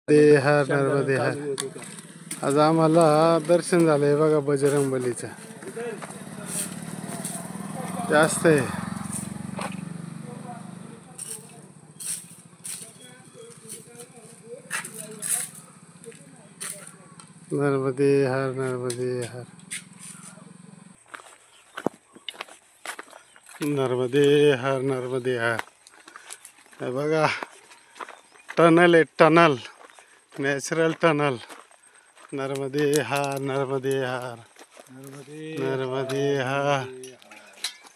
ते हर नर्मदे हर. आज आम्हाला दर्शन झालंय बघा बजरंगबलीचं. जास्त आहे. नर्मदे हर नर्मदे हर. नर्मदे हर नर्मदे हर. हे बघा टनल आहे, टनल, नॅचरल टनल. नर्मदे हर नर्मदे हर. नर्मदे हर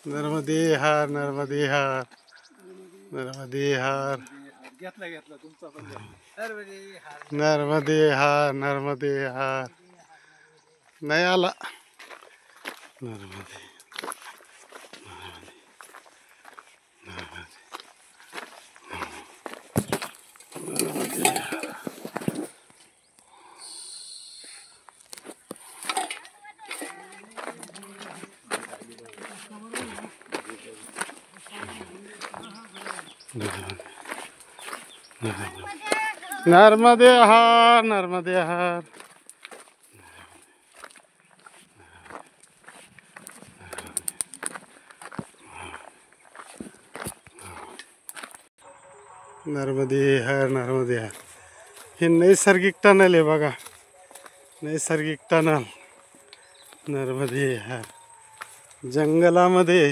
नर्मदे हर नर्मदे हर. नर्मदे हर नर्मदे हर नर्मदे हर. नाही आला. नर्मदे नर्मदे हर नर्मदे हर. नर्मदे हर नर्मदे हर. हे नैसर्गिक टनल आहे बघा, नैसर्गिक टनल. नर्मदे हर. जंगलामध्ये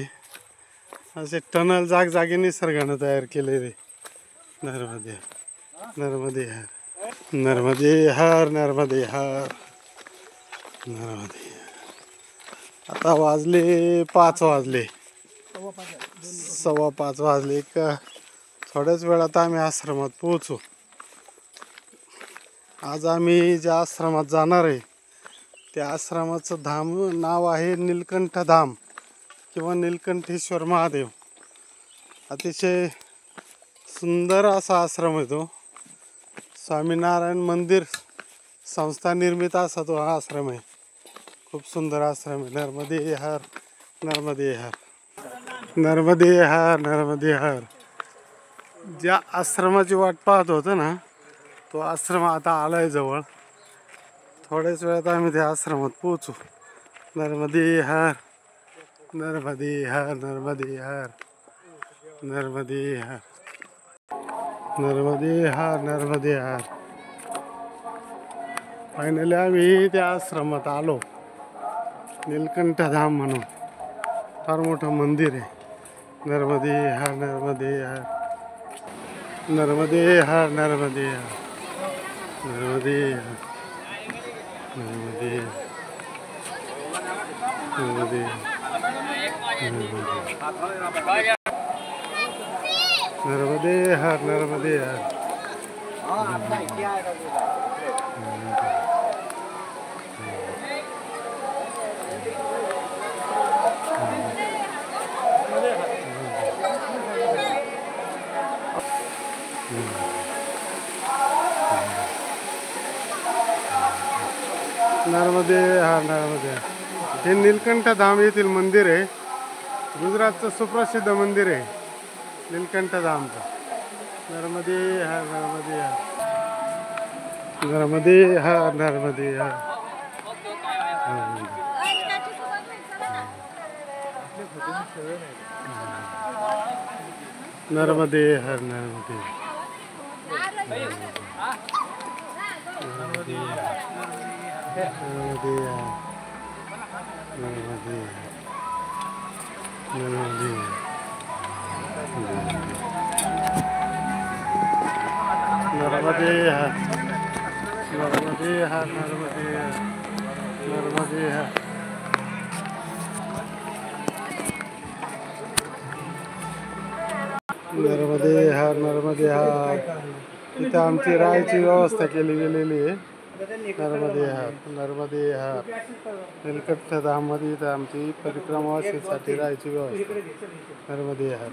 असे टनल जागजागी निसर्गानं तयार केलेले. नर्मदे नर्मदे हर. नर्मदे हर नर्मदे हर. नर्मदे. आता वाजले 5 वाजले, 5:15 वाजले. थोड्याच वेळात आम्ही आश्रमात पोहोचू. आज आम्ही ज्या आश्रमात जाणार आहे त्या आश्रमाचं धाम नाव आहे नीलकंठ धाम किंवा नीलकंठेश्वर महादेव. अतिशय सुंदर असा आश्रम आहे तो. स्वामीनारायण मंदिर संस्था निर्मित असा तो हा आश्रम आहे. खूप सुंदर आश्रम आहे. नर्मदे हर नर्मदे हर. नर्मदे हर नर्मदे हर. ज्या आश्रमाची वाट पाहत होतो ना तो आश्रम आता आलाय जवळ. थोड्याच वेळात आम्ही त्या आश्रमात पोहोचू. नर्मदे हर नर्मदे हर नर्मदे हर. नर्मदे हर नर्मदे हर नर्मदे हर. फायनली आम्ही त्या आश्रमात आलो. नीलकंठ धाम म्हणून फार मोठं मंदिर आहे. नर्मदे हर नर्मदे हर. नर्मदे हर नर्मदे हर. नर्मदे हर नर्मदे नर्मदे नर्मदे हर नर्मदे हर. नर्मदे हर नर्मदे. हे नीलकंठ धाम येथील मंदिर आहे. गुजरातचं सुप्रसिद्ध मंदिर आहे नीलकंठ धामचं. नर्मदे हर नर्मदे हर. नर्मदे हर नर्मदे हर. नर्मदे हर नर्मदे. नर्मदे नर्मदे नर्मदे नर्मदे. नर्मदे हर नर्मदे हर नर्मदे नर्मदे हर. नर्मदे हर नर्मदे हर. इथं आमची राहायची व्यवस्था केली गेलेली आहे. नर्मदे हर नर्मदे हर. नीलकंठ धाममध्ये इथं आमची परिक्रमावासीसाठी राहायची व्यवस्था. नर्मदे हर.